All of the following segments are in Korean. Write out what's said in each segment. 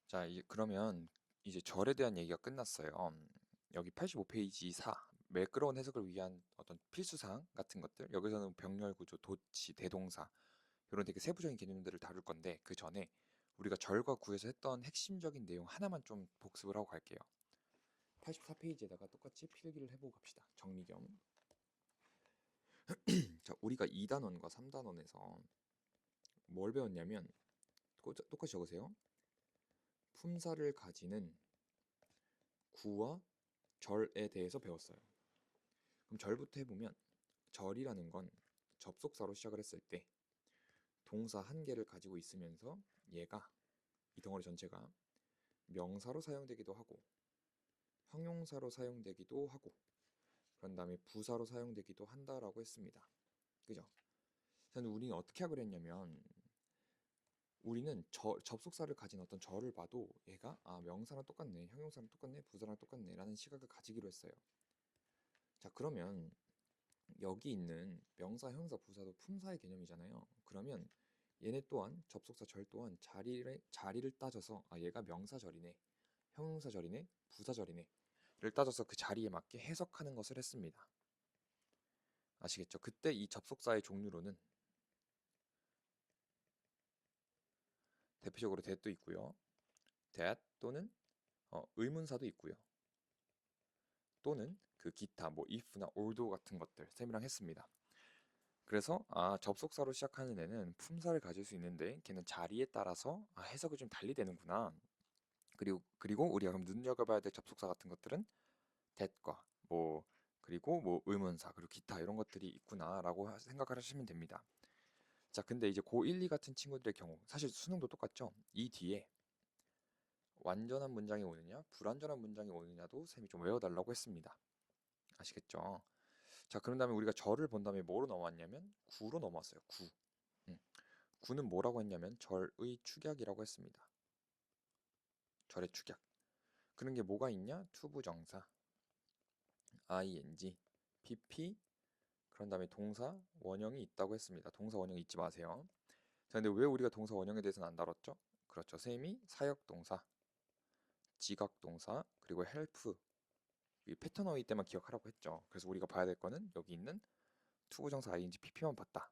자, 그러면 이제 절에 대한 얘기가 끝났어요. 여기 85페이지 4, 매끄러운 해석을 위한 어떤 필수사항 같은 것들. 여기서는 병렬 구조, 도치, 대동사 이런 되게 세부적인 개념들을 다룰 건데 그 전에 우리가 절과 구에서 했던 핵심적인 내용 하나만 좀 복습을 하고 갈게요. 84페이지에다가 똑같이 필기를 해보고 갑시다. 정리 겸. 자, 우리가 2단원과 3단원에서 뭘 배웠냐면 똑같이 적으세요. 품사를 가지는 구와 절에 대해서 배웠어요. 그럼 절부터 해보면 절이라는 건 접속사로 시작을 했을 때 동사 한 개를 가지고 있으면서 얘가 이 덩어리 전체가 명사로 사용되기도 하고 형용사로 사용되기도 하고 그런 다음에 부사로 사용되기도 한다라고 했습니다. 그죠? 저는 우리는 어떻게 하기로 했냐면 우리는 접속사를 가진 어떤 절을 봐도 얘가 명사랑 똑같네, 형용사랑 똑같네, 부사랑 똑같네 라는 시각을 가지기로 했어요. 자, 그러면 여기 있는 명사, 형용사, 부사도 품사의 개념이잖아요. 그러면 얘네 또한 접속사 절 또한 자리를 따져서 얘가 명사절이네, 형용사절이네, 부사절이네 를 따져서 그 자리에 맞게 해석하는 것을 했습니다. 아시겠죠? 그때 이 접속사의 종류로는 대표적으로 that도 있고요. that 또는 의문사도 있고요. 또는 그 기타 뭐 if나 although 같은 것들 쌤이랑 했습니다. 그래서 접속사로 시작하는 애는 품사를 가질 수 있는데 걔는 자리에 따라서 해석이 좀 달리 되는구나. 그리고 우리가 그럼 눈여겨봐야 될 접속사 같은 것들은 that과 뭐 그리고 뭐 의문사 그리고 기타 이런 것들이 있구나라고 생각을 하시면 됩니다. 자, 근데 이제 고 1, 2 같은 친구들의 경우 사실 수능도 똑같죠. 이 뒤에 완전한 문장이 오느냐 불완전한 문장이 오느냐도 쌤이 좀 외워달라고 했습니다. 아시겠죠? 자, 그런 다음에 우리가 절을 본 다음에 뭐로 넘어왔냐면 구로 넘어왔어요. 구. 음. 구는 뭐라고 했냐면 절의 축약이라고 했습니다. 절의 축약. 그런 게 뭐가 있냐? 투부정사, ing, pp, 그런 다음에 동사 원형이 있다고 했습니다. 동사 원형 잊지 마세요. 자, 근데 왜 우리가 동사 원형에 대해서는 안 다뤘죠? 그렇죠. 쌤이 사역동사, 지각동사, 그리고 help 이 패턴어휘 때만 기억하라고 했죠. 그래서 우리가 봐야 될 거는 여기 있는 투부정사 ing, pp만 봤다.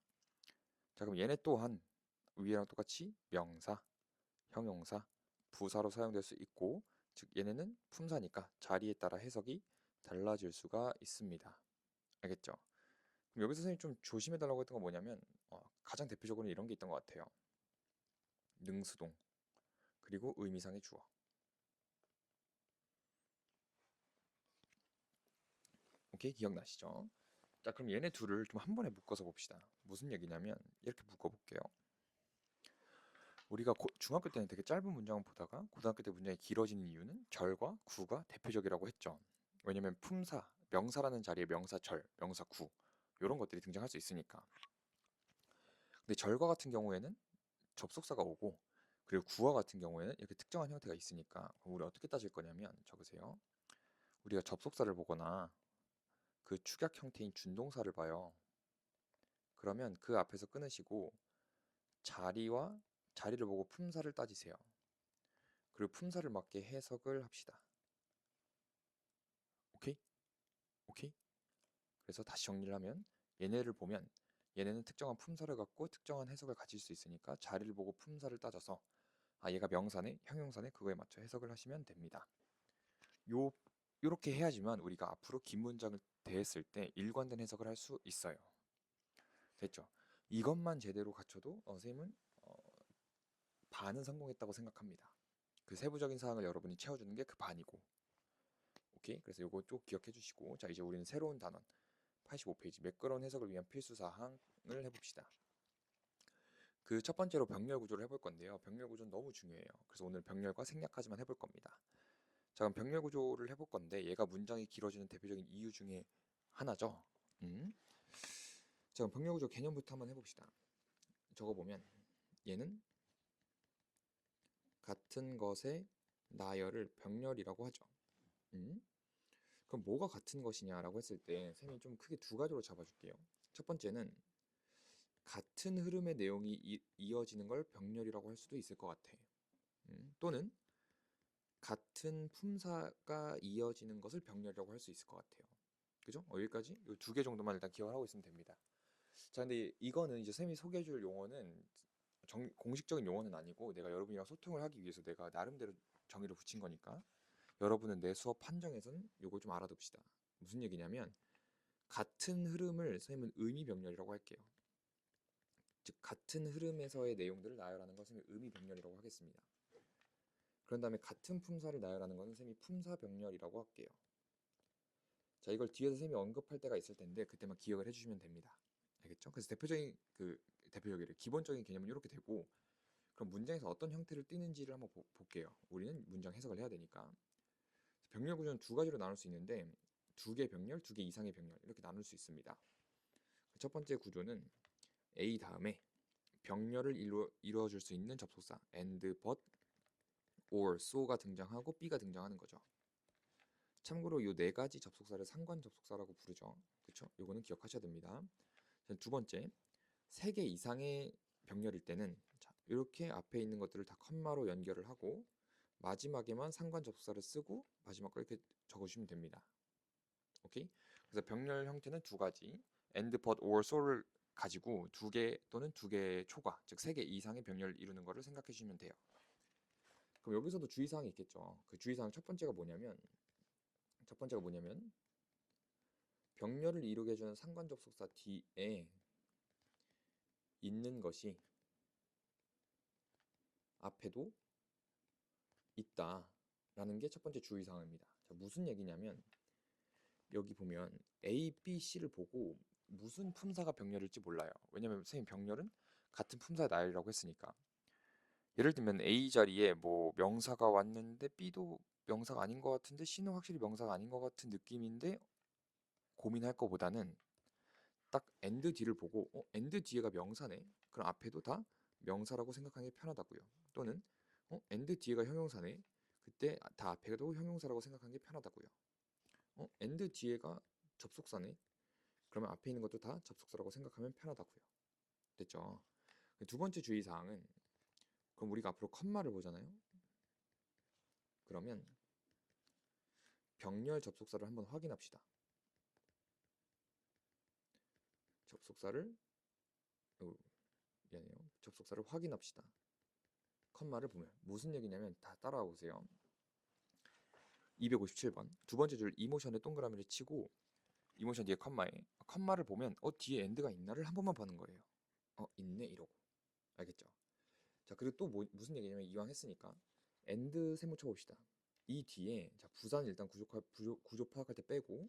자, 그럼 얘네 또한 위에랑 똑같이 명사, 형용사, 부사로 사용될 수 있고, 즉 얘네는 품사니까 자리에 따라 해석이 달라질 수가 있습니다. 알겠죠? 그럼 여기서 선생님 좀 조심해달라고 했던 건 뭐냐면 가장 대표적으로 이런 게 있던 것 같아요. 능수동, 그리고 의미상의 주어. 오케이, 기억나시죠? 자, 그럼 얘네 둘을 좀 한 번에 묶어서 봅시다. 무슨 얘기냐면 이렇게 묶어볼게요. 우리가 중학교 때는 되게 짧은 문장을 보다가 고등학교 때 문장이 길어지는 이유는 절과 구가 대표적이라고 했죠. 왜냐면 품사, 명사라는 자리에 명사 절, 명사 구 이런 것들이 등장할 수 있으니까. 근데 절과 같은 경우에는 접속사가 오고 그리고 구와 같은 경우에는 이렇게 특정한 형태가 있으니까 그럼 우리 어떻게 따질 거냐면 적으세요. 우리가 접속사를 보거나 그 축약 형태인 준동사를 봐요. 그러면 그 앞에서 끊으시고 자리를 보고 품사를 따지세요. 그리고 품사를 맞게 해석을 합시다. 오케이? 오케이? 그래서 다시 정리를 하면 얘네를 보면 얘네는 특정한 품사를 갖고 특정한 해석을 가질 수 있으니까 자리를 보고 품사를 따져서 얘가 명사네, 형용사네 그거에 맞춰 해석을 하시면 됩니다. 요 요렇게 해야지만 우리가 앞으로 긴 문장을 대했을 때 일관된 해석을 할 수 있어요. 됐죠? 이것만 제대로 갖춰도 선생님은 반은 성공했다고 생각합니다. 그 세부적인 사항을 여러분이 채워주는 게 그 반이고. 오케이? 그래서 요거 쭉 기억해 주시고 자, 이제 우리는 새로운 단원 85페이지 매끄러운 해석을 위한 필수 사항을 해봅시다. 그 첫 번째로 병렬 구조를 해볼 건데요. 병렬 구조는 너무 중요해요. 그래서 오늘 병렬과 생략까지만 해볼 겁니다. 자, 그럼 병렬 구조를 해볼 건데 얘가 문장이 길어지는 대표적인 이유 중에 하나죠. 자, 그럼 병렬 구조 개념부터 한번 해봅시다. 적어보면 얘는 같은 것의 나열을 병렬이라고 하죠. 그럼 뭐가 같은 것이냐라고 했을 때 쌤이 좀 크게 두 가지로 잡아줄게요. 첫 번째는 같은 흐름의 내용이 이어지는 걸 병렬이라고 할 수도 있을 것 같아. 또는 같은 품사가 이어지는 것을 병렬이라고 할 수 있을 것 같아요. 그죠? 여기까지 이 두 개 정도만 일단 기억을 하고 있으면 됩니다. 자, 근데 이거는 이제 쌤이 소개해줄 용어는 공식적인 용어는 아니고 내가 여러분이랑 소통을 하기 위해서 내가 나름대로 정의를 붙인 거니까 여러분은 내 수업 판정에서는 요걸 좀 알아둡시다. 무슨 얘기냐면 같은 흐름을 쌤은 의미 병렬이라고 할게요. 즉 같은 흐름에서의 내용들을 나열하는 것을 의미 병렬이라고 하겠습니다. 그런 다음에 같은 품사를 나열하는 것은 쌤이 품사 병렬이라고 할게요. 자, 이걸 뒤에서 쌤이 언급할 때가 있을 텐데 그때만 기억을 해주시면 됩니다. 알겠죠? 그래서 대표적이래 기본적인 개념은 이렇게 되고, 그럼 문장에서 어떤 형태를 띠는지를 한번 볼게요. 우리는 문장 해석을 해야 되니까. 병렬 구조는 두 가지로 나눌 수 있는데 두 개 병렬, 두 개 이상의 병렬 이렇게 나눌 수 있습니다. 첫 번째 구조는 A 다음에 병렬을 이루어줄 수 있는 접속사 and, but, or, so가 등장하고 B가 등장하는 거죠. 참고로 이 네 가지 접속사를 상관 접속사라고 부르죠. 그렇죠? 요거는 기억하셔야 됩니다. 두 번째, 세 개 이상의 병렬일 때는 이렇게 앞에 있는 것들을 다 컴마로 연결을 하고 마지막에만 상관 접속사를 쓰고 마지막 거 이렇게 적어주시면 됩니다. 오케이? 그래서 병렬 형태는 두 가지, and, but, or, so를 가지고 두 개 또는 두 개의 초과, 즉 세 개 이상의 병렬을 이루는 것을 생각해 주시면 돼요. 그럼 여기서도 주의사항이 있겠죠. 그 주의사항 첫 번째가 뭐냐면 병렬을 이루게 해주는 상관 접속사 뒤에 있는 것이 앞에도 있다라는 게 첫 번째 주의사항입니다. 자, 무슨 얘기냐면 여기 보면 A, B, C를 보고 무슨 품사가 병렬일지 몰라요. 왜냐면 선생님 병렬은 같은 품사의 나열이라고 했으니까. 예를 들면 A 자리에 뭐 명사가 왔는데 B도 명사가 아닌 것 같은데 C는 확실히 명사가 아닌 것 같은 느낌인데 고민할 것보다는 딱 and 뒤를 보고 and 뒤에가 명사네. 그럼 앞에도 다 명사라고 생각하는 게 편하다고요. 또는 and 뒤에가 형용사네. 그때 다 앞에도 형용사라고 생각하는 게 편하다고요. and 뒤에가 접속사네. 그러면 앞에 있는 것도 다 접속사라고 생각하면 편하다고요. 됐죠? 두 번째 주의사항은 그럼 우리가 앞으로 컴마를 보잖아요. 그러면 병렬 접속사를 한번 확인합시다. 접속사를 확인합시다. 컴마를 보면 무슨 얘기냐면 다 따라와 보세요. 257번 두 번째 줄 이모션에 동그라미를 치고 이모션 뒤에 컴마를 보면 뒤에 end가 있나를 한 번만 보는 거예요. 있네 이러고. 알겠죠? 자, 그리고 또 무슨 얘기냐면 이왕 했으니까 and 세모 쳐봅시다. 이 뒤에 자 부산 일단 구조 파악할 때 빼고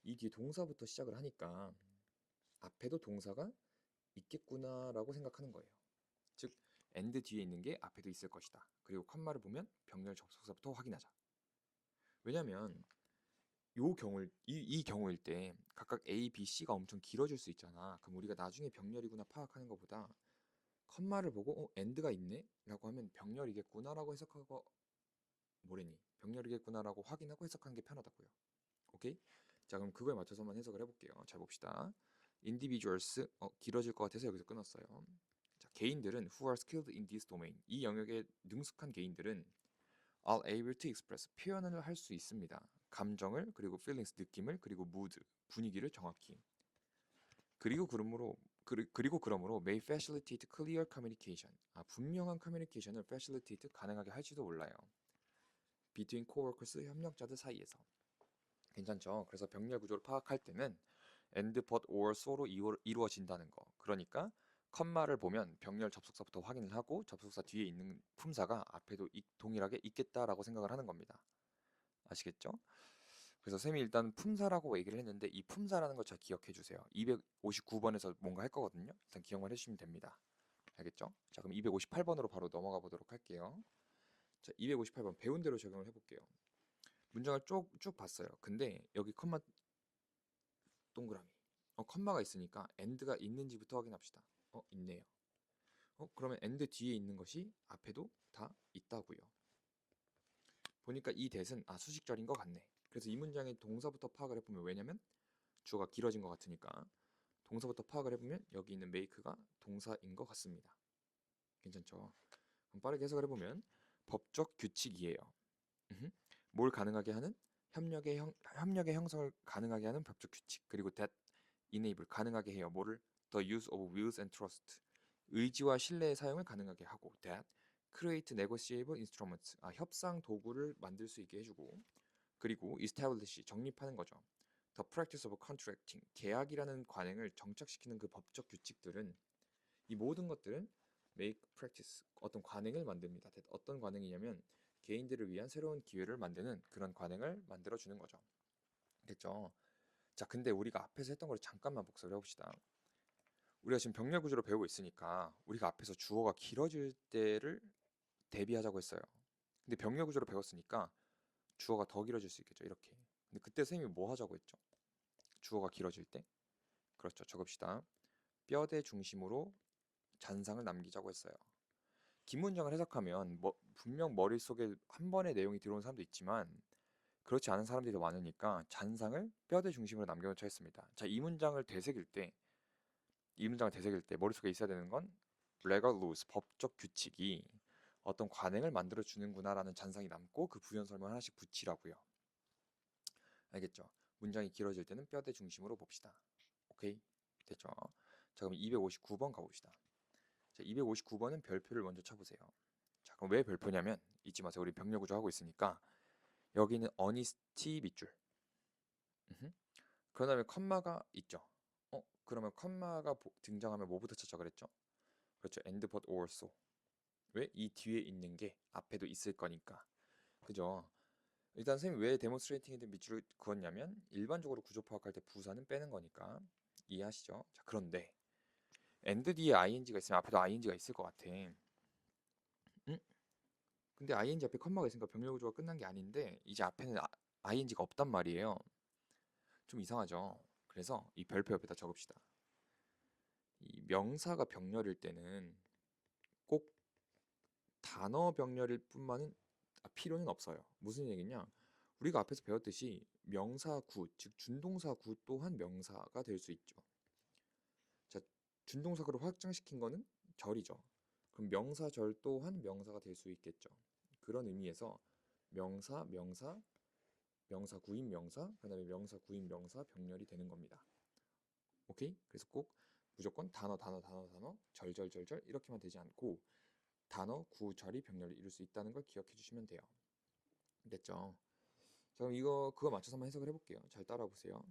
이 뒤에 동사부터 시작을 하니까 앞에도 동사가 있겠구나라고 생각하는 거예요. 즉 and 뒤에 있는 게 앞에도 있을 것이다. 그리고 컴마를 보면 병렬 접속사부터 확인하자. 왜냐면 이 경우일 때 각각 A, B, C가 엄청 길어질 수 있잖아. 그럼 우리가 나중에 병렬이구나 파악하는 것보다 컴마를 보고 and가 있네? 라고 하면 병렬이겠구나라고 해석하고 병렬이겠구나라고 확인하고 해석하는 게 편하다고요. 오케이? 자, 그럼 그거에 맞춰서 한번 해석을 해볼게요. 잘 봅시다. individuals 길어질 것 같아서 여기서 끊었어요. 자, 개인들은 who are skilled in this domain 이 영역에 능숙한 개인들은 are able to express 표현을 할 수 있습니다. 감정을 그리고 feelings 느낌을 그리고 mood 분위기를 정확히 그리고 그러므로 may facilitate clear communication 분명한 커뮤니케이션을 facilitate 가능하게 할지도 몰라요. between coworkers 협력자들 사이에서 괜찮죠? 그래서 병렬 구조를 파악할 때는 and, but, or, so로 이루어진다는 거. 그러니까 컴마를 보면 병렬 접속사부터 확인을 하고 접속사 뒤에 있는 품사가 앞에도 동일하게 있겠다라고 생각을 하는 겁니다. 아시겠죠? 그래서 쌤이 일단 품사라고 얘기를 했는데 이 품사라는 걸 잘 기억해 주세요. 259번에서 뭔가 할 거거든요. 일단 기억만 해주시면 됩니다. 알겠죠? 자, 그럼 258번으로 바로 넘어가 보도록 할게요. 자, 258번 배운 대로 적용을 해볼게요. 문장을 쭉 봤어요. 근데 여기 컴마 동그라미 컴마가 있으니까 and가 있는지부터 확인합시다. 있네요. 그러면 and 뒤에 있는 것이 앞에도 다 있다고요. 보니까 이 that은 수식절인 것 같네. 그래서 이 문장의 동사부터 파악을 해보면 왜냐면 주어가 길어진 것 같으니까 동사부터 파악을 해보면 여기 있는 make가 동사인 것 같습니다. 괜찮죠? 그럼 빠르게 해석을 해보면 법적 규칙이에요. 뭘 가능하게 하는? 협력의 형성을 가능하게 하는 법적 규칙. 그리고 that enable 가능하게 해요. 뭐를? The use of wills and trust 의지와 신뢰의 사용을 가능하게 하고 that create negotiable instruments 협상 도구를 만들 수 있게 해주고 그리고 establish 정립하는 거죠. The practice of contracting 계약이라는 관행을 정착시키는 그 법적 규칙들은 이 모든 것들은 make practice 어떤 관행을 만듭니다. 어떤 관행이냐면 개인들을 위한 새로운 기회를 만드는 그런 관행을 만들어 주는 거죠. 됐죠? 자, 근데 우리가 앞에서 했던 걸 잠깐만 복습을 해봅시다. 우리가 지금 병렬 구조를 배우고 있으니까 우리가 앞에서 주어가 길어질 때를 대비하자고 했어요. 근데 병렬 구조를 배웠으니까 주어가 더 길어질 수 있겠죠. 이렇게. 근데 그때 선생님이 뭐 하자고 했죠? 주어가 길어질 때? 그렇죠. 적읍시다. 뼈대 중심으로 잔상을 남기자고 했어요. 긴 문장을 해석하면 분명 머릿속에 한 번의 내용이 들어온 사람도 있지만 그렇지 않은 사람들이 더 많으니까 잔상을 뼈대 중심으로 남겨놓자 했습니다. 자, 이 문장을 되새길 때 머릿속에 있어야 되는 건 legal rules, 법적 규칙이 어떤 관행을 만들어 주는구나라는 잔상이 남고 그 부연 설명을 하나씩 붙이라고요. 알겠죠? 문장이 길어질 때는 뼈대 중심으로 봅시다. 오케이? 됐죠? 자, 그럼 259번 가봅시다. 자, 259번은 별표를 먼저 쳐보세요. 자, 그럼 왜 별표냐면 잊지 마세요. 우리 병렬 구조 하고 있으니까 여기는 honesty 밑줄. 그런 다음에 컴마가 있죠. 그러면 컴마가 등장하면 뭐부터 찾자 그랬죠? 그렇죠. and but also. 왜? 이 뒤에 있는 게 앞에도 있을 거니까. 그죠? 일단 선생님이 왜 데몬스트레이팅에 대한 밑줄을 그었냐면 일반적으로 구조 파악할 때 부사는 빼는 거니까 이해하시죠? 자, 그런데 and 뒤에 ing가 있으면 앞에도 ing가 있을 것 같아. 응? 근데 ing 앞에 컴마가 있으니까 병렬 구조가 끝난 게 아닌데 이제 앞에는 ing가 없단 말이에요. 좀 이상하죠? 그래서 이 별표 옆에다 적읍시다. 이 명사가 병렬일 때는 꼭 단어 병렬일 뿐만은 필요는 없어요. 무슨 얘기냐? 우리가 앞에서 배웠듯이 명사구, 즉 준동사구 또한 명사가 될 수 있죠. 자, 준동사구를 확장시킨 거는 절이죠. 그럼 명사절 또한 명사가 될 수 있겠죠. 그런 의미에서 명사, 명사, 명사구인 명사, 그 다음에 명사구인 명사 병렬이 되는 겁니다. 오케이? 그래서 꼭 무조건 단어, 단어, 단어, 단어, 절, 절, 절, 절 이렇게만 되지 않고 단어, 구, 절이 병렬을 이룰 수 있다는 걸 기억해 주시면 돼요. 됐죠? 자, 그럼 그거 맞춰서 한번 해석을 해볼게요. 잘 따라와 보세요.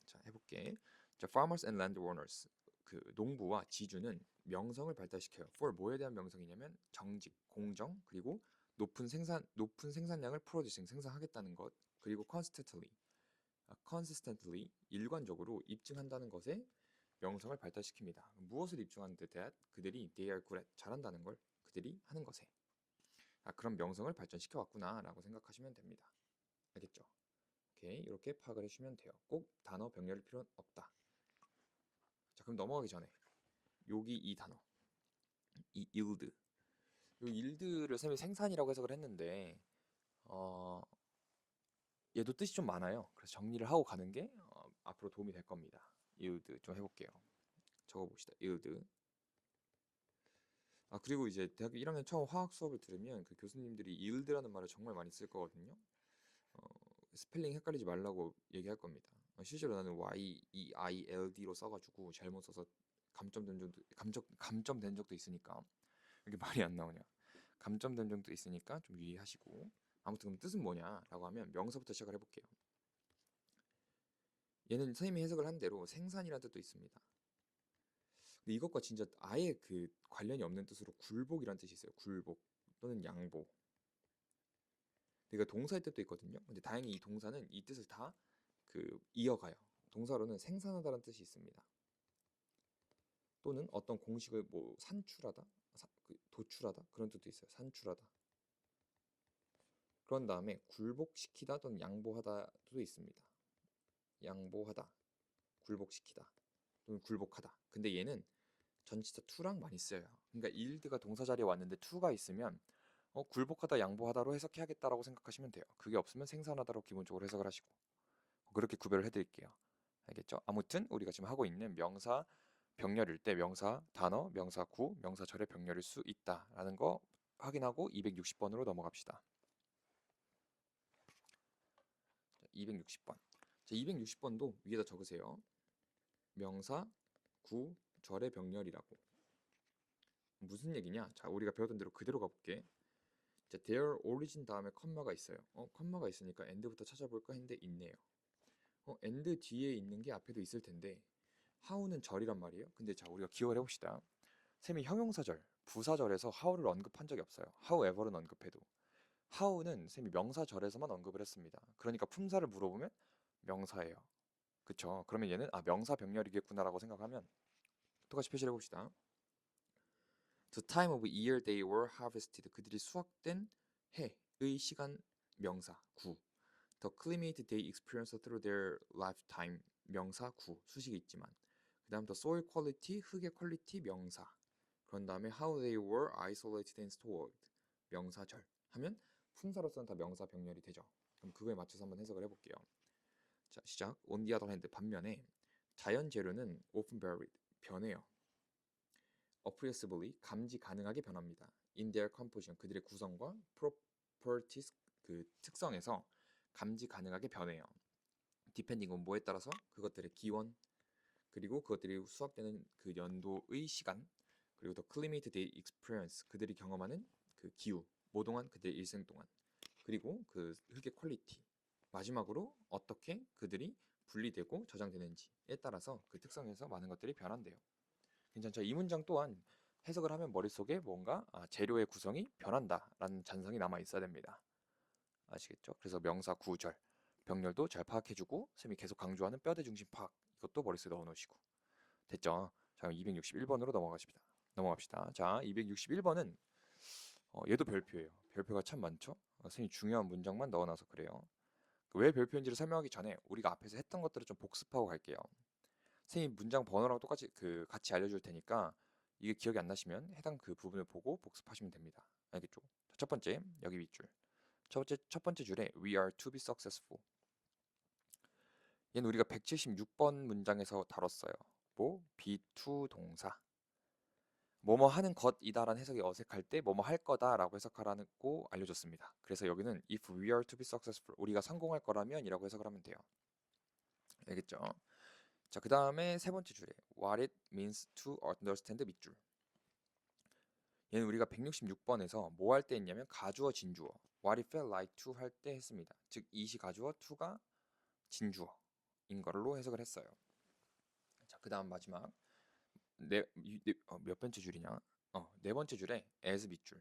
자, 해볼게. 자, farmers and landowners. 그 농부와 지주는 명성을 발달시켜요. for 뭐에 대한 명성이냐면 정직, 공정, 그리고 높은 생산량을 producing 생산하겠다는 것, 그리고 consistently 일관적으로 입증한다는 것에 명성을 발달시킵니다. 무엇을 입증하는데 그들이 they are good at 잘한다는 걸 그들이 하는 것에 그런 명성을 발전시켜 왔구나라고 생각하시면 됩니다. 알겠죠? 오케이, 이렇게 파악을 해주시면 돼요. 꼭 단어 병렬일 필요는 없다. 자, 그럼 넘어가기 전에 여기 이 단어, 이 yield, 이 yield를 쌤이 생산이라고 해석을 했는데 얘도 뜻이 좀 많아요. 그래서 정리를 하고 가는 게 앞으로 도움이 될 겁니다. yield 좀 해볼게요. 적어봅시다. yield. 그리고 이제 대학교 1학년 처음 화학 수업을 들으면 그 교수님들이 yield라는 말을 정말 많이 쓸 거거든요. 스펠링 헷갈리지 말라고 얘기할 겁니다. 실제로 나는 YEILD로 써가지고 잘못 써서 감점된 적도 있으니까 이게 말이 안 나오냐. 감점된 적도 있으니까 좀 유의하시고 아무튼 그럼 뜻은 뭐냐라고 하면 명사부터 시작을 해볼게요. 얘는 선생님이 해석을 한 대로 생산이라는 뜻도 있습니다. 근데 이것과 진짜 아예 그 관련이 없는 뜻으로 굴복이라는 뜻이 있어요. 굴복 또는 양보. 이거 동사의 뜻도 있거든요. 근데 다행히 이 동사는 이 뜻을 다 이어가요. 동사로는 생산하다라는 뜻이 있습니다. 또는 어떤 공식을 뭐 산출하다, 도출하다 그런 뜻도 있어요. 산출하다. 그런 다음에 굴복시키다 또는 양보하다도 있습니다. 양보하다, 굴복시키다 또는 굴복하다. 근데 얘는 전치사 to랑 많이 써요. 그러니까 yield가 동사 자리에 왔는데 to가 있으면 굴복하다, 양보하다로 해석해야겠다라고 생각하시면 돼요. 그게 없으면 생산하다로 기본적으로 해석을 하시고 그렇게 구별을 해드릴게요. 알겠죠? 아무튼 우리가 지금 하고 있는 명사 병렬일 때 명사 단어, 명사 구, 명사 절의 병렬일 수 있다라는 거 확인하고 260번으로 넘어갑시다. 260번. 자, 260번도 위에다 적으세요. 명사, 구, 절의 병렬이라고. 무슨 얘기냐? 자, 우리가 배웠던 대로 그대로 가볼게. 자, their origin 다음에 컴마가 있어요. 컴마가 있으니까 and부터 찾아볼까 했는데 있네요. and 뒤에 있는 게 앞에도 있을 텐데 how는 절이란 말이에요. 근데 자, 우리가 기억을 해봅시다. 쌤이 형용사절, 부사절에서 how를 언급한 적이 없어요. however는 언급해도. how는 쌤이 명사절에서만 언급을 했습니다. 그러니까 품사를 물어보면 명사예요. 그쵸? 그러면 얘는 명사 병렬이겠구나라고 생각하면 똑같이 표시를 해봅시다. The time of year they were harvested. 그들이 수확된 해의 시간 명사 구. The climate they experienced through their lifetime 명사 구. 수식이 있지만 그 다음 the soil quality 흙의 퀄리티 명사. 그런 다음에 how they were isolated and stored 명사절 하면 품사로서는 다 명사 병렬이 되죠. 그럼 그거에 맞춰서 한번 해석을 해볼게요. 자, 시작. On the other hand, 반면에 자연 재료는 often varied, 변해요. appreciably, 감지 가능하게 변합니다. in their composition, 그들의 구성과 properties, 그 특성에서 감지 가능하게 변해요. depending on 뭐에 따라서 그것들의 기원, 그리고 그것들이 수확되는 그 연도의 시간, 그리고 the climate they experience, 그들이 경험하는 그 기후, 뭐 동안 그들의 일생 동안, 그리고 그 흙의 퀄리티, 마지막으로 어떻게 그들이 분리되고 저장되는지에 따라서 그 특성에서 많은 것들이 변한대요. 괜찮죠? 이 문장 또한 해석을 하면 머릿속에 뭔가 재료의 구성이 변한다라는 잔상이 남아 있어야 됩니다. 아시겠죠? 그래서 명사 구절, 병렬도 잘 파악해주고 쌤이 계속 강조하는 뼈대 중심 파악, 이것도 머릿속에 넣어놓으시고. 됐죠? 자, 261번으로 넘어갑시다. 자, 261번은 얘도 별표예요. 별표가 참 많죠? 선생님이 중요한 문장만 넣어놔서 그래요. 왜 별표인지를 설명하기 전에 우리가 앞에서 했던 것들을 좀 복습하고 갈게요. 선생님 문장 번호랑 똑같이 같이 알려줄 테니까 이게 기억이 안 나시면 해당 그 부분을 보고 복습하시면 됩니다. 알겠죠? 첫 번째, 여기 윗줄. 첫 번째 줄에 We are to be successful. 얘는 우리가 176번 문장에서 다뤘어요. 뭐? be to 동사. 뭐뭐 하는 것이다라는 해석이 어색할 때 뭐뭐 할 거다라고 해석하라고 알려줬습니다. 그래서 여기는 if we are to be successful, 우리가 성공할 거라면 이라고 해석을 하면 돼요. 알겠죠? 자, 그 다음에 세 번째 줄에 what it means to understand 밑줄. 얘는 우리가 166번에서 뭐 할 때 했냐면 가주어 진주어 what it felt like to 할 때 했습니다. 즉 it이 가주어 to가 진주어인 걸로 해석을 했어요. 자, 그 다음 마지막 몇 번째 줄이냐? 네 번째 줄에 as 밑줄.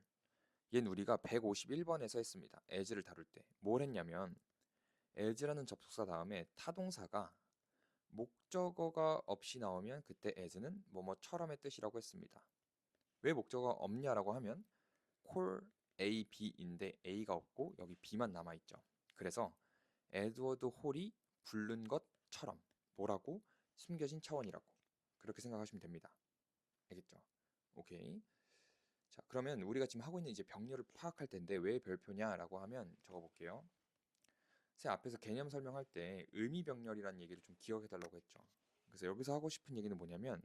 얘는 우리가 151번에서 했습니다. as를 다룰 때 뭘 했냐면 as라는 접속사 다음에 타동사가 목적어가 없이 나오면 그때 as는 뭐뭐처럼의 뜻이라고 했습니다. 왜 목적어가 없냐라고 하면 콜 A, B인데 A가 없고 여기 B만 남아있죠. 그래서 에드워드 홀이 부른 것처럼 뭐라고? 숨겨진 차원이라고 그렇게 생각하시면 됩니다. 알겠죠? 오케이. 자, 그러면 우리가 지금 하고 있는 이제 병렬을 파악할 텐데 왜 별표냐라고 하면 적어볼게요. 제 앞에서 개념 설명할 때 의미 병렬이라는 얘기를 좀 기억해 달라고 했죠. 그래서 여기서 하고 싶은 얘기는 뭐냐면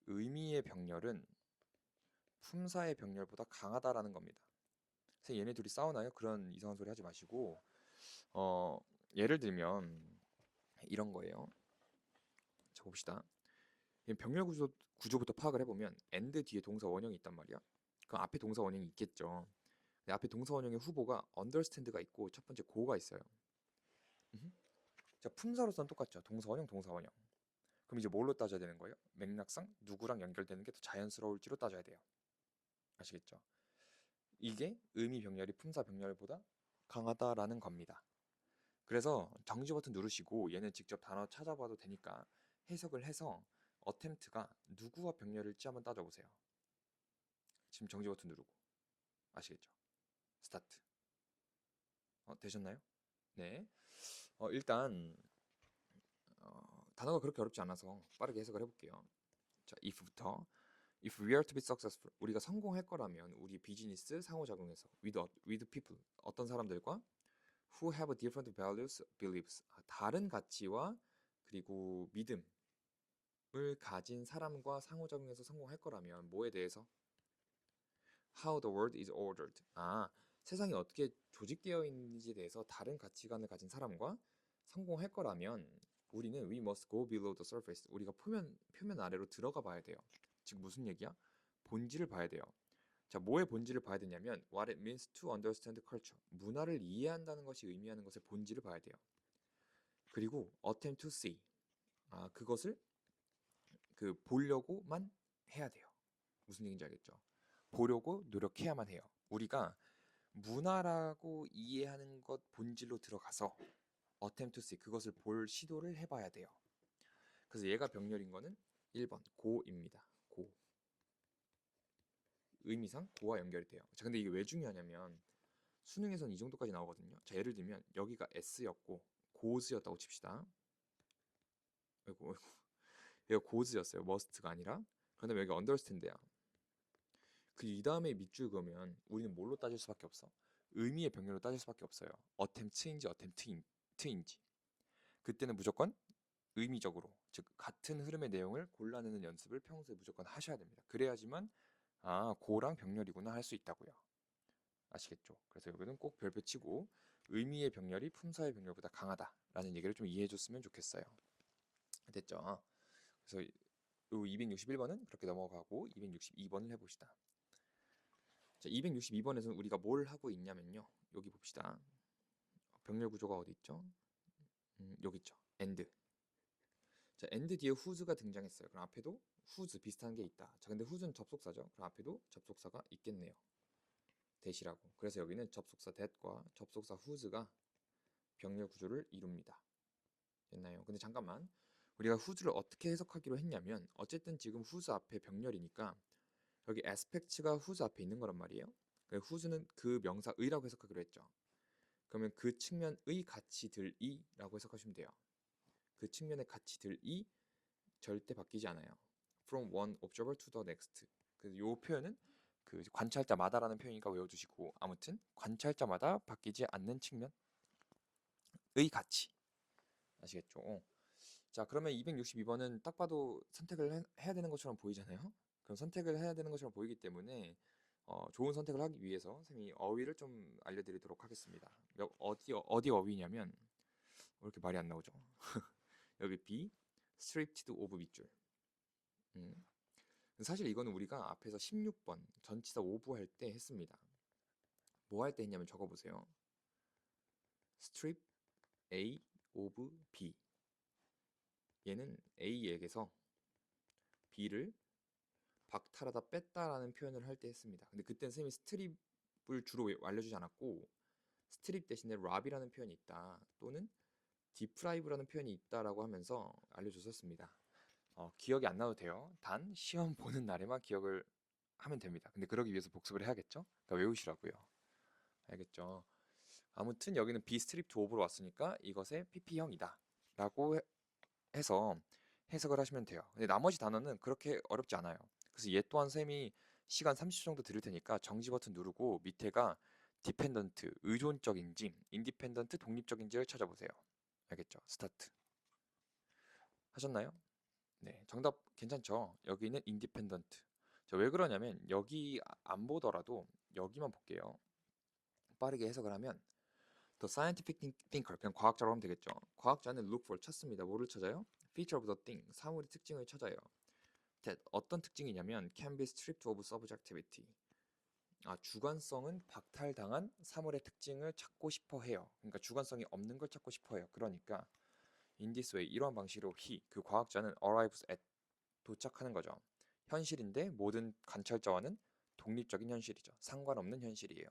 의미의 병렬은 품사의 병렬보다 강하다라는 겁니다. 그래서 얘네 둘이 싸우나요? 그런 이상한 소리 하지 마시고 예를 들면 이런 거예요. 자, 봅시다. 병렬 구조부터 파악을 해보면 and 뒤에 동사 원형이 있단 말이야. 그럼 앞에 동사 원형이 있겠죠. 근데 앞에 동사 원형의 후보가 understand가 있고 첫 번째 go가 있어요. 자, 품사로서는 똑같죠. 동사 원형, 동사 원형. 그럼 이제 뭘로 따져야 되는 거예요? 맥락상 누구랑 연결되는 게 더 자연스러울지로 따져야 돼요. 아시겠죠? 이게 의미 병렬이 품사 병렬보다 강하다라는 겁니다. 그래서 정지 버튼 누르시고 얘는 직접 단어 찾아봐도 되니까 해석을 해서 attempt가 누구와 병렬일지 한번 따져보세요. 지금 정지 버튼 누르고 아시겠죠? 스타트. 되셨나요? 네. 일단 단어가 그렇게 어렵지 않아서 빠르게 해석을 해볼게요. 자, if부터 If we are to be successful, 우리가 성공할 거라면 우리 비즈니스 상호작용에서 with people, 어떤 사람들과 who have different values, beliefs, 다른 가치와 그리고 믿음을 가진 사람과 상호작용해서 성공할 거라면 뭐에 대해서? How the world is ordered. 세상이 어떻게 조직되어 있는지에 대해서 다른 가치관을 가진 사람과 성공할 거라면 우리는 we must go below the surface. 우리가 표면 아래로 들어가 봐야 돼요. 즉 무슨 얘기야? 본질을 봐야 돼요. 자, 뭐의 본질을 봐야 되냐면 what it means to understand culture. 문화를 이해한다는 것이 의미하는 것의 본질을 봐야 돼요. 그리고 attempt to see. 그것을 보려고만 해야 돼요. 무슨 얘기인지 알겠죠? 보려고 노력해야만 해요. 우리가 문화라고 이해하는 것 본질로 들어가서 attempt to see 그것을 볼 시도를 해봐야 돼요. 그래서 얘가 병렬인 거는 1번 고입니다. 고. 의미상 고와 연결이 돼요. 자, 근데 이게 왜 중요하냐면 수능에선 이 정도까지 나오거든요. 자, 예를 들면 여기가 S였고 고즈였다고 칩시다. 아이고, 얘가 고즈였어요. must가 아니라. 그다음에 여기 understand야. 이 다음에 밑줄 그으면 우리는 뭘로 따질 수밖에 없어? 의미의 병렬로 따질 수밖에 없어요. attempt인지 attempt인지. 그때는 무조건 의미적으로, 즉 같은 흐름의 내용을 골라내는 연습을 평소에 무조건 하셔야 됩니다. 그래야지만 고랑 병렬이구나 할 수 있다고요. 아시겠죠? 그래서 여기는 꼭 별표 치고 의미의 병렬이 품사의 병렬보다 강하다라는 얘기를 좀 이해해 줬으면 좋겠어요. 됐죠? 그래서 261번은 그렇게 넘어가고 262번을 해봅시다. 자, 262번에서는 우리가 뭘 하고 있냐면요. 여기 봅시다. 병렬 구조가 어디 있죠? 여기 있죠. and. 자, and 뒤에 whose가 등장했어요. 그럼 앞에도 whose 비슷한 게 있다. 자, 근데 whose는 접속사죠. 그럼 앞에도 접속사가 있겠네요. that이라고. 그래서 여기는 접속사 that과 접속사 whose가 병렬 구조를 이룹니다. 됐나요? 근데 잠깐만. 우리가 whose를 어떻게 해석하기로 했냐면 어쨌든 지금 whose 앞에 병렬이니까 여기 aspects가 whose 앞에 있는 거란 말이에요. whose는 그 명사 의라고 해석하기로 했죠. 그러면 그 측면의 가치들이라고 해석하시면 돼요. 그 측면의 가치들이 절대 바뀌지 않아요. From one observer to the next. 그래서 이 표현은 그 관찰자마다라는 표현이니까 외워두시고 아무튼 관찰자마다 바뀌지 않는 측면의 가치. 아시겠죠? 자, 그러면 262번은 딱 봐도 선택을 해야 되는 것처럼 보이잖아요. 그럼 선택을 해야 되는 것처럼 보이기 때문에 좋은 선택을 하기 위해서 선생님이 어휘를 좀 알려드리도록 하겠습니다. 어디 어휘냐면 왜 이렇게 말이 안 나오죠? 여기 B, stripped of 밑줄. 사실 이거는 우리가 앞에서 16번 전치사 오브 할 때 했습니다. 뭐 할 때 했냐면 적어보세요. strip A of B. 얘는 A에게서 B를 박탈하다 뺐다라는 표현을 할 때 했습니다. 근데 그때는 선생님이 스트립을 주로 알려주지 않았고 스트립 대신에 랍이라는 표현이 있다 또는 디프라이브라는 표현이 있다라고 하면서 알려줬었습니다. 기억이 안 나도 돼요. 단 시험 보는 날에만 기억을 하면 됩니다. 근데 그러기 위해서 복습을 해야겠죠? 그러니까 외우시라고요. 알겠죠? 아무튼 여기는 B 스트립 to of로 왔으니까 이것의 PP형이다 라고 해서 해석을 하시면 돼요. 근데 나머지 단어는 그렇게 어렵지 않아요. 그래서 얘 또한 쌤이 시간 30초 정도 드릴 테니까 정지 버튼 누르고 밑에가 디펜던트, 의존적인지 인디펜던트, 독립적인지를 찾아보세요. 알겠죠? 스타트. 하셨나요? 네, 정답 괜찮죠? 여기는 인디펜던트. 자, 왜 그러냐면 여기 안 보더라도 여기만 볼게요. 빠르게 해석을 하면 The scientific thinker, 그냥 과학자로 하면 되겠죠. 과학자는 look for 찾습니다. 뭐를 찾아요? Feature of the thing, 사물의 특징을 찾아요. that 어떤 특징이냐면 can be stripped of subjectivity. 주관성은 박탈당한 사물의 특징을 찾고 싶어 해요. 그러니까 주관성이 없는 걸 찾고 싶어 해요. 그러니까 in this way 이러한 방식으로 그 과학자는 arrives at 도착하는 거죠. 현실인데 모든 관찰자와는 독립적인 현실이죠. 상관없는 현실이에요.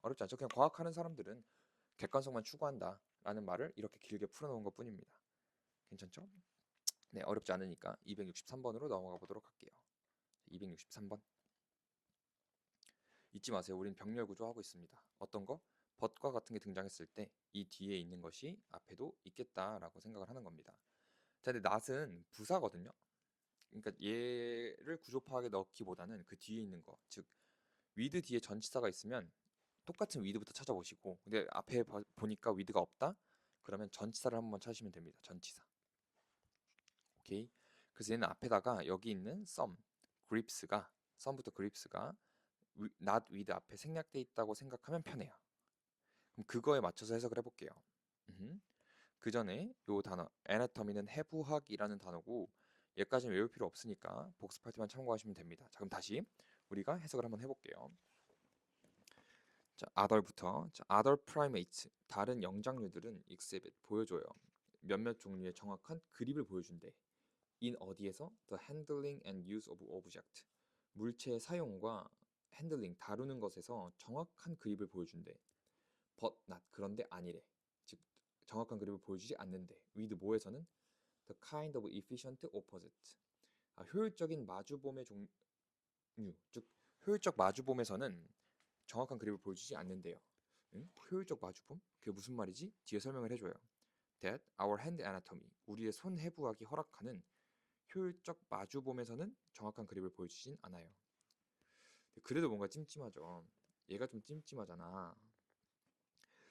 어렵지 않죠? 그냥 과학하는 사람들은 객관성만 추구한다라는 말을 이렇게 길게 풀어놓은 것 뿐입니다. 괜찮죠? 네, 어렵지 않으니까 263번으로 넘어가 보도록 할게요. 263번. 잊지 마세요. 우린 병렬 구조 하고 있습니다. 어떤 거? but과 같은 게 등장했을 때 이 뒤에 있는 것이 앞에도 있겠다라고 생각을 하는 겁니다. 자, 근데 not은 부사거든요. 그러니까 얘를 구조 파악에 넣기보다는 그 뒤에 있는 거, 즉 with 뒤에 전치사가 있으면 똑같은 with부터 찾아보시고, 근데 앞에 보니까 with가 없다? 그러면 전치사를 한번 찾으시면 됩니다. 전치사. 오케이. 그래서 얘는 앞에다가 여기 있는 some, grips가, some부터 grips가 not with 앞에 생략돼 있다고 생각하면 편해요. 그럼 그거에 맞춰서 해석을 해볼게요. 그 전에 요 단어 anatomy는 해부학이라는 단어고 얘까지는 외울 필요 없으니까 복습할 때만 참고하시면 됩니다. 자, 그럼 다시 우리가 해석을 한번 해볼게요. 자, other부터. 자, other primates 다른 영장류들은 exhibit 보여줘요. 몇몇 종류의 정확한 그립을 보여준대. in 어디에서? the handling and use of object 물체의 사용과 핸들링 다루는 것에서 정확한 그립을 보여준대. but not 그런데 아니래. 즉 정확한 그립을 보여주지 않는데. with 뭐에서는? the kind of efficient opposite 효율적인 마주봄의 종류 즉 효율적 마주봄에서는 정확한 그립을 보여주지 않는데요. 응? 효율적 마주봄? 그게 무슨 말이지? 뒤에 설명을 해줘요. That our hand anatomy 우리의 손 해부학이 허락하는 효율적 마주봄에서는 정확한 그립을 보여주진 않아요. 그래도 뭔가 찜찜하죠. 얘가 좀 찜찜하잖아.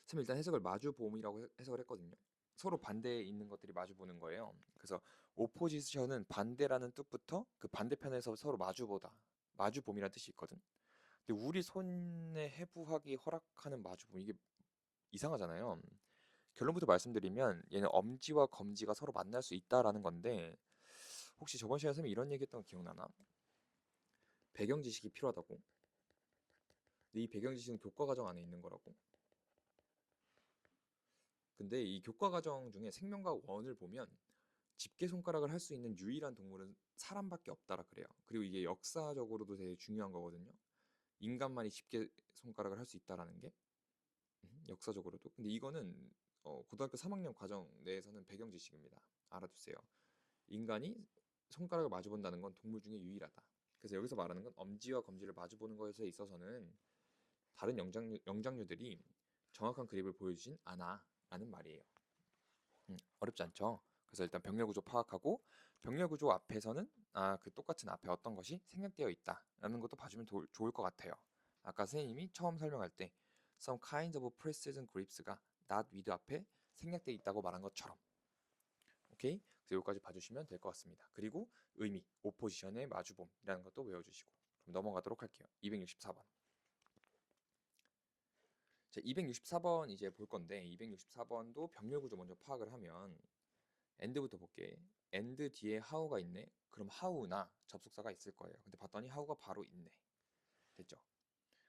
쌤 일단 해석을 마주봄이라고 해석을 했거든요. 서로 반대에 있는 것들이 마주보는 거예요. 그래서 오포지션은 반대라는 뜻부터 그 반대편에서 서로 마주보다 마주봄이라는 뜻이 있거든. 근데 우리 손의 해부학이 허락하는 마주봄 이게 이상하잖아요. 결론부터 말씀드리면 얘는 엄지와 검지가 서로 만날 수 있다라는 건데 혹시 저번 시간에 쌤이 이런 얘기했던 거 기억나나? 배경 지식이 필요하다고. 근데 이 배경 지식은 교과 과정 안에 있는 거라고. 근데 이 교과 과정 중에 생명과학 1을 보면 집게 손가락을 할 수 있는 유일한 동물은 사람밖에 없다라 그래요. 그리고 이게 역사적으로도 되게 중요한 거거든요. 인간만이 집게 손가락을 할 수 있다라는 게 역사적으로도. 근데 이거는 고등학교 3학년 과정 내에서는 배경 지식입니다. 알아두세요. 인간이 손가락을 마주본다는 건 동물 중에 유일하다. 그래서 여기서 말하는 건 엄지와 검지를 마주보는 것에 있어서는 다른 영장류들이 정확한 그립을 보여주진 않아 라는 말이에요. 어렵지 않죠? 그래서 일단 병렬 구조 파악하고 병렬 구조 앞에서는 그 똑같은 앞에 어떤 것이 생략되어 있다라는 것도 봐주면 좋을 것 같아요. 아까 선생님이 처음 설명할 때 some kinds of precision grips가 not with 앞에 생략되어 있다고 말한 것처럼. 오케이? 그래서 여기까지 봐주시면 될 것 같습니다. 그리고 의미, 오포지션의 마주봄이라는 것도 외워주시고 그럼 넘어가도록 할게요. 264번. 자, 264번 이제 볼 건데 264번도 병렬 구조 먼저 파악을 하면 end부터 볼게. end 뒤에 how가 있네. 그럼 how나 접속사가 있을 거예요. 근데 봤더니 how가 바로 있네. 됐죠?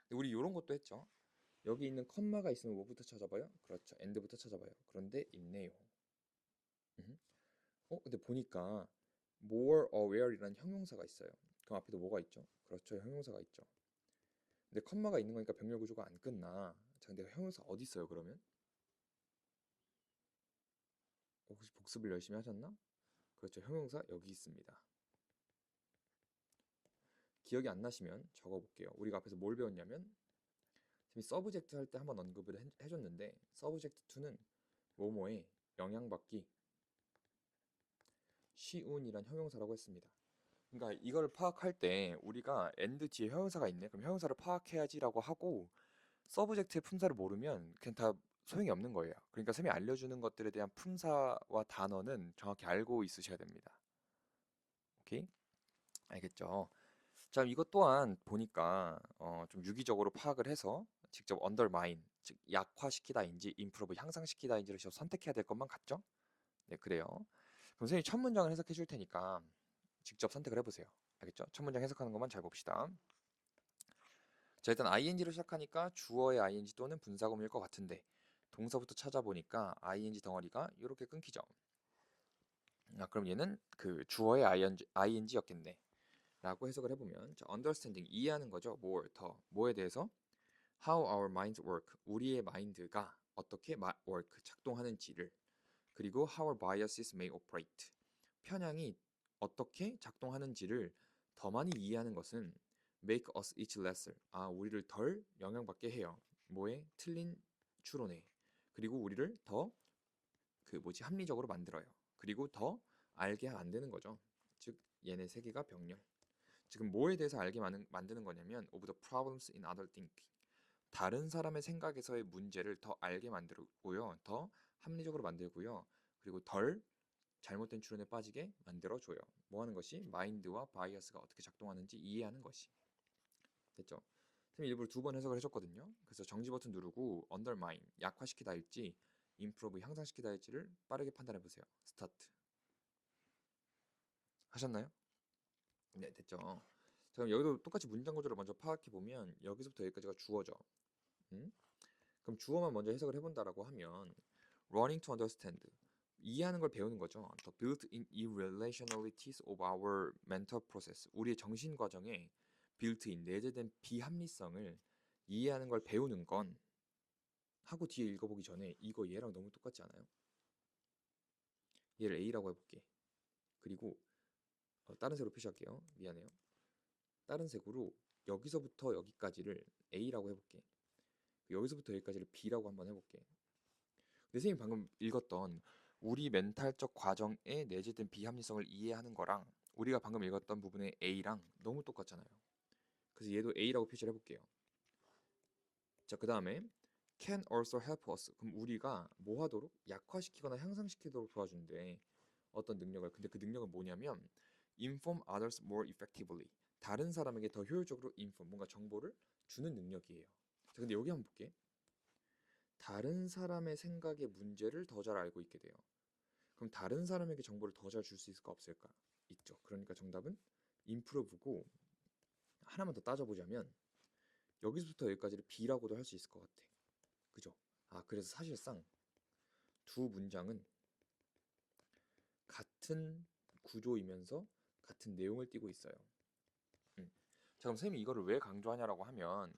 근데 우리 이런 것도 했죠. 여기 있는 컴마가 있으면 뭐부터 찾아봐요? 그렇죠. end부터 찾아봐요. 그런데 있네요. 근데 보니까 more aware이라는 형용사가 있어요. 그럼 앞에도 뭐가 있죠? 그렇죠. 형용사가 있죠. 근데 컴마가 있는 거니까 병렬 구조가 안 끝나. 자, 근데 형용사 어디 있어요, 그러면? 혹시 복습을 열심히 하셨나? 그렇죠. 형용사 여기 있습니다. 기억이 안 나시면 적어볼게요. 우리가 앞에서 뭘 배웠냐면 서브젝트 할 때 한번 언급을 해줬는데 서브젝트 2는 뭐뭐에 영향받기 쉬운이란 형용사라고 했습니다. 그러니까 이걸 파악할 때 우리가 and 뒤에 형용사가 있네. 그럼 형용사를 파악해야지라고 하고 서브젝트의 품사를 모르면 그냥 다 소용이 없는 거예요. 그러니까 쌤이 알려주는 것들에 대한 품사와 단어는 정확히 알고 있으셔야 됩니다. 오케이? 알겠죠? 자, 이것 또한 보니까 좀 유기적으로 파악을 해서 직접 undermine, 즉 약화시키다인지 improve, 향상시키다인지를 선택해야 될 것만 같죠? 네, 그래요. 그럼 선생님이 첫 문장을 해석해 줄 테니까 직접 선택을 해보세요. 알겠죠? 첫 문장 해석하는 것만 잘 봅시다. 자, 일단 ing로 시작하니까 주어의 ing 또는 분사구문일 것 같은데 동사부터 찾아보니까 ing 덩어리가 이렇게 끊기죠. 그럼 얘는 그 주어의 ing였겠네. 라고 해석을 해보면 자, understanding 이해하는 거죠. more 더 뭐에 대해서 how our minds work 우리의 마인드가 어떻게 work 작동하는지를 그리고 how our biases may operate 편향이 어떻게 작동하는지를 더 많이 이해하는 것은 make us each lesser 우리를 덜 영향받게 해요. 뭐에? 틀린 추론에 그리고 우리를 더 합리적으로 만들어요. 그리고 더 알게 만드는 거죠. 즉 얘네 세 개가 병렬. 지금 뭐에 대해서 알게 만드는 거냐면 of the problems in other thinking 다른 사람의 생각에서의 문제를 더 알게 만들고요. 더 합리적으로 만들고요. 그리고 덜 잘못된 추론에 빠지게 만들어줘요. 뭐 하는 것이? 마인드와 바이어스가 어떻게 작동하는지 이해하는 것이. 됐죠? 선생님 일부러 2번 해석을 해줬거든요. 그래서 정지 버튼 누르고 undermine 약화시키다 할지 improve 향상시키다 할지를 빠르게 판단해 보세요. 스타트. 하셨나요? 네, 됐죠. 자, 그럼 여기도 똑같이 문장 구조를 먼저 파악해 보면 여기서부터 여기까지가 주어죠. 음? 그럼 주어만 먼저 해석을 해본다라고 하면 learning to understand 이해하는 걸 배우는 거죠. The built-in irrationalities of our mental process 우리의 정신 과정에 built-in 내재된 비합리성을 이해하는 걸 배우는 건 하고 뒤에 읽어보기 전에 이거 얘랑 너무 똑같지 않아요? 얘를 A라고 해볼게. 그리고 다른 색으로 표시할게요. 미안해요. 다른 색으로 여기서부터 여기까지를 A라고 해볼게. 여기서부터 여기까지를 B라고 한번 해볼게. 근데 선생님 방금 읽었던 우리 멘탈적 과정에 내재된 비합리성을 이해하는 거랑 우리가 방금 읽었던 부분의 A랑 너무 똑같잖아요. 그래서 얘도 A라고 표시를 해볼게요. 자, 그 다음에 can also help us. 그럼 우리가 뭐 하도록? 약화시키거나 향상시키도록 도와준대. 어떤 능력을. 근데 그 능력은 뭐냐면 inform others more effectively. 다른 사람에게 더 효율적으로 inform, 뭔가 정보를 주는 능력이에요. 자, 근데 여기 한번 볼게. 다른 사람의 생각의 문제를 더 잘 알고 있게 돼요. 그럼 다른 사람에게 정보를 더 잘 줄 수 있을까 없을까? 있죠. 그러니까 정답은 improve고 하나만 더 따져보자면 여기서부터 여기까지를 B라고도 할 수 있을 것 같아. 그죠? 아, 그래서 사실상 두 문장은 같은 구조이면서 같은 내용을 띠고 있어요. 자, 그럼 쌤이 이거를 왜 강조하냐라고 하면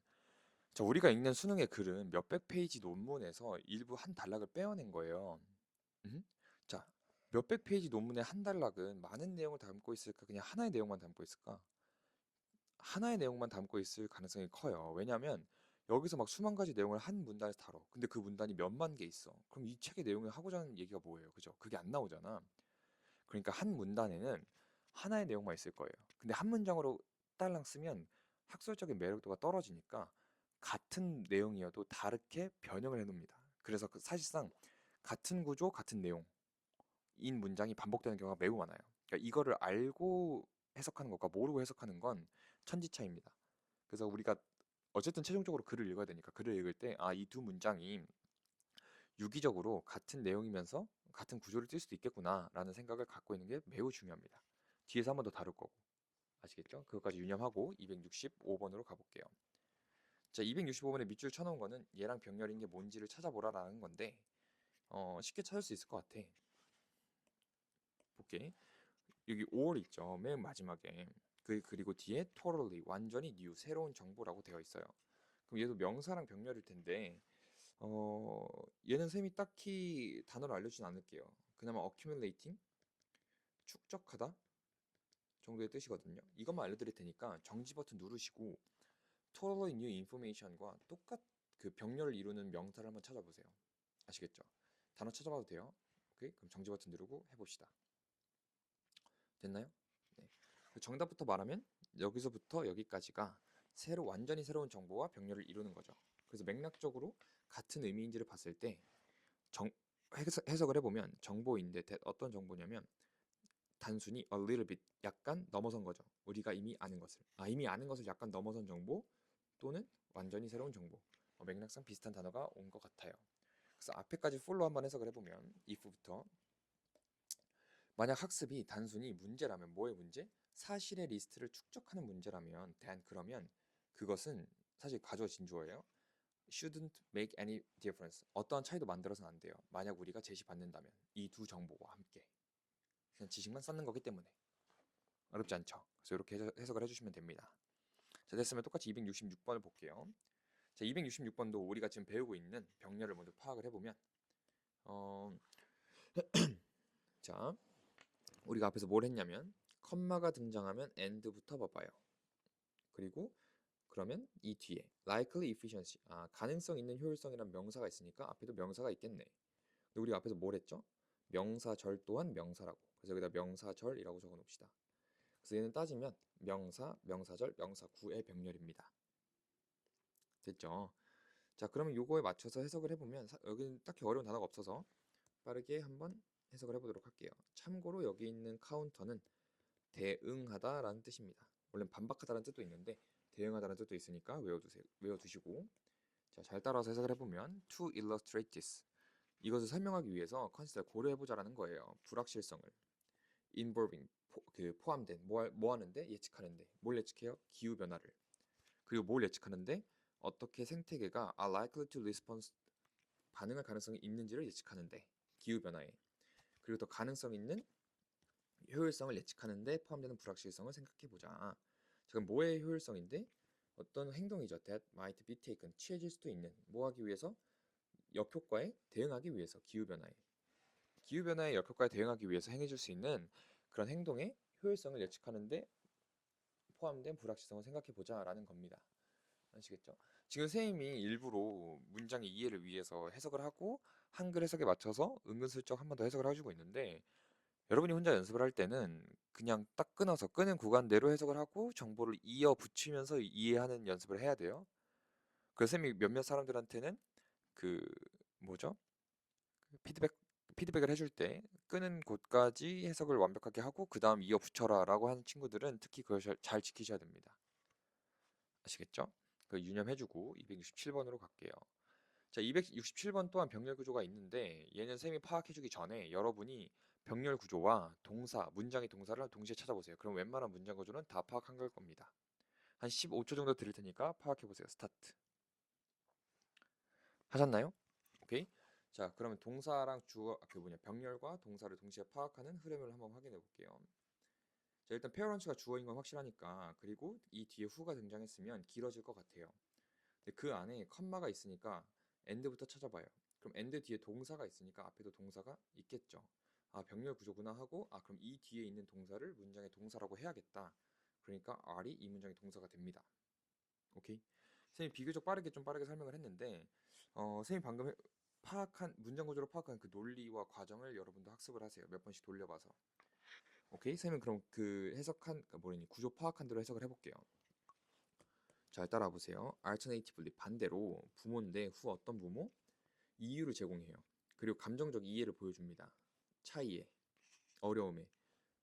자, 우리가 읽는 수능의 글은 몇백 페이지 논문에서 일부 한 단락을 빼어낸 거예요. 자, 몇백 페이지 논문의 한 단락은 많은 내용을 담고 있을까? 그냥 하나의 내용만 담고 있을까? 하나의 내용만 담고 있을 가능성이 커요. 왜냐하면 여기서 막 수만 가지 내용을 한 문단에서 다뤄. 근데 그 문단이 몇만 개 있어. 그럼 이 책의 내용이 하고자 하는 얘기가 뭐예요? 그죠? 그게 안 나오잖아. 그러니까 한 문단에는 하나의 내용만 있을 거예요. 근데 한 문장으로 딸랑 쓰면 학술적인 매력도가 떨어지니까 같은 내용이어도 다르게 변형을 해놓습니다. 그래서 사실상 같은 구조, 같은 내용인 문장이 반복되는 경우가 매우 많아요. 그러니까 이거를 알고 해석하는 것과 모르고 해석하는 건 천지차이입니다. 그래서 우리가 어쨌든 최종적으로 글을 읽어야 되니까 글을 읽을 때 아, 이 두 문장이 유기적으로 같은 내용이면서 같은 구조를 띌 수도 있겠구나라는 생각을 갖고 있는 게 매우 중요합니다. 뒤에서 한 번 더 다룰 거고. 아시겠죠? 그것까지 유념하고 265번으로 가볼게요. 자, 265번에 밑줄 쳐놓은 거는 얘랑 병렬인 게 뭔지를 찾아보라라는 건데 쉽게 찾을 수 있을 것 같아. 볼게. 여기 or 있죠. 맨 마지막에. 그리고 뒤에 totally, 완전히 new, 새로운 정보라고 되어 있어요. 그럼 얘도 명사랑 병렬일 텐데 얘는 쌤이 딱히 단어를 알려주진 않을게요. 그나마 accumulating, 축적하다 정도의 뜻이거든요. 이것만 알려드릴 테니까 정지 버튼 누르시고 totally new information과 그 병렬을 이루는 명사를 한번 찾아보세요. 아시겠죠? 단어 찾아봐도 돼요. 오케이? 그럼 정지 버튼 누르고 해봅시다. 됐나요? 네. 정답부터 말하면 여기서부터 여기까지가 완전히 새로운 정보와 병렬을 이루는 거죠. 그래서 맥락적으로 같은 의미인지를 봤을 때 해석을 해보면 정보인데 어떤 정보냐면 단순히 a little bit 약간 넘어선 거죠. 우리가 이미 아는 것을 이미 아는 것을 약간 넘어선 정보 또는 완전히 새로운 정보 맥락상 비슷한 단어가 온 것 같아요. 그래서 앞에까지 풀로 한번 해석을 해보면 if부터 만약 학습이 단순히 문제라면 뭐의 문제? 사실의 리스트를 축적하는 문제라면 그러면 그것은 사실 가져진 주어예요. shouldn't make any difference. 어떠한 차이도 만들어서는 안 돼요. 만약 우리가 제시받는다면 이 두 정보와 함께 그냥 지식만 쌓는 거기 때문에 어렵지 않죠. 그래서 이렇게 해석을 해주시면 됩니다. 자, 됐으면 똑같이 266번을 볼게요. 자, 266번도 우리가 지금 배우고 있는 병렬을 먼저 파악을 해보면 자, 우리가 앞에서 뭘 했냐면 컴마가 등장하면 and부터 봐봐요. 그리고 그러면 이 뒤에 likely efficiency 가능성 있는 효율성이란 명사가 있으니까 앞에도 명사가 있겠네. 근데 우리가 앞에서 뭘 했죠? 명사절 또한 명사라고. 그래서 여기다 명사절이라고 적어 놓읍시다. 그래서 얘는 따지면 명사, 명사절, 명사구의 병렬입니다. 됐죠? 자, 그러면 요거에 맞춰서 해석을 해보면 여기는 딱히 어려운 단어가 없어서 빠르게 한번 해석을 해보도록 할게요. 참고로 여기 있는 카운터는 대응하다라는 뜻입니다. 원래 반박하다라는 뜻도 있는데 대응하다는 뜻도 있으니까 외워두시고. 자, 잘 따라서 해석을 해보면 to illustrate this. 이것을 설명하기 위해서 컨시더 고려해보자라는 거예요. 불확실성을. involving 포함된 뭐 하는데 예측하는데 뭘 예측해요? 기후 변화를. 그리고 뭘 예측하는데 어떻게 생태계가 are likely to respond 반응할 가능성이 있는지를 예측하는데 기후 변화에. 그리고 더 가능성 있는 효율성을 예측하는데 포함되는 불확실성을 생각해보자. 지금 뭐의 효율성인데 어떤 행동이죠. that might be taken 취해질 수도 있는 뭐 하기 위해서 역효과에 대응하기 위해서 기후변화의 역효과에 대응하기 위해서 행해질 수 있는 그런 행동의 효율성을 예측하는데 포함된 불확실성을 생각해보자 라는 겁니다. 아시겠죠? 지금 선생님이 일부러 문장의 이해를 위해서 해석을 하고 한글 해석에 맞춰서 은근슬쩍 한 번 더 해석을 해주고 있는데 여러분이 혼자 연습을 할 때는 그냥 딱 끊어서 끄는 구간대로 해석을 하고 정보를 이어 붙이면서 이해하는 연습을 해야 돼요. 그래서 쌤이 몇몇 사람들한테는 그 뭐죠? 피드백을 해줄 때 끄는 곳까지 해석을 완벽하게 하고 그 다음 이어 붙여라 라고 하는 친구들은 특히 그걸 잘 지키셔야 됩니다. 아시겠죠? 그 유념해주고 267번으로 갈게요. 자, 267번 또한 병렬 구조가 있는데 얘는 쌤이 파악해주기 전에 여러분이 병렬 구조와 동사, 문장의 동사를 동시에 찾아보세요. 그럼 웬만한 문장 구조는 다 파악한 걸 겁니다. 한 15초 정도 드릴 테니까 파악해보세요. 스타트. 하셨나요? 오케이. 자, 그러면 동사랑 주어, 병렬과 동사를 동시에 파악하는 흐름을 한번 확인해 볼게요. 자, 일단 페어런츠가 주어인 건 확실하니까, 그리고 이 뒤에 who가 등장했으면 길어질 것 같아요. 근데 그 안에 컴마가 있으니까 and부터 찾아봐요. 그럼 and 뒤에 동사가 있으니까 앞에도 동사가 있겠죠. 아, 병렬 구조구나 하고, 아, 그럼 이 뒤에 있는 동사를 문장의 동사라고 해야겠다. 그러니까 R이 이 문장의 동사가 됩니다. 오케이. 선생님 비교적 좀 빠르게 설명을 했는데, 선생님 방금 파악한 문장 구조로 파악한 그 논리와 과정을 여러분도 학습을 하세요. 몇 번씩 돌려봐서. 오케이. 선생님 그럼 그 해석한 구조 파악한 대로 해석을 해볼게요. 잘 따라 보세요. alternatively 반대로 부모인데 후 어떤 부모? 이유를 제공해요. 그리고 감정적 이해를 보여줍니다. 차이에, 어려움에,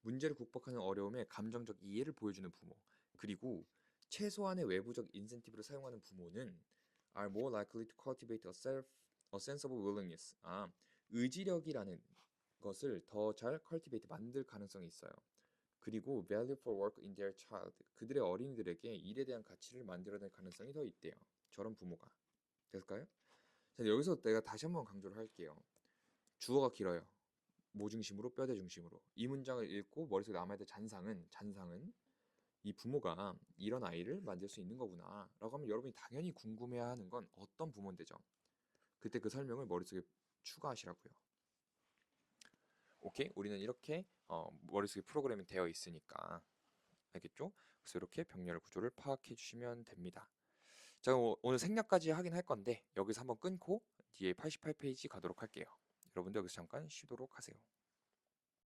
문제를 극복하는 어려움에 감정적 이해를 보여주는 부모. 그리고 최소한의 외부적 인센티브를 사용하는 부모는 are more likely to cultivate a sense of willingness. 아, 의지력이라는 것을 더 잘 cultivate 만들 가능성이 있어요. 그리고 value for work in their child. 그들의 어린이들에게 일에 대한 가치를 만들어낼 가능성이 더 있대요. 저런 부모가. 됐을까요? 자, 여기서 내가 다시 한번 강조를 할게요. 주어가 길어요. 모 중심으로 뼈대 중심으로. 이 문장을 읽고 머릿속에 남아야 될 잔상은 이 부모가 이런 아이를 만들 수 있는 거구나 라고 하면 여러분이 당연히 궁금해야 하는 건 어떤 부모인데죠. 그때 그 설명을 머릿속에 추가하시라고요. 오케이? 우리는 이렇게 머릿속에 프로그래밍 되어 있으니까 알겠죠? 그래서 이렇게 병렬 구조를 파악해 주시면 됩니다. 자, 오늘 생략까지 하긴 할 건데 여기서 한번 끊고 뒤에 88페이지 가도록 할게요. 여러분도 여기서 잠깐 쉬도록 하세요.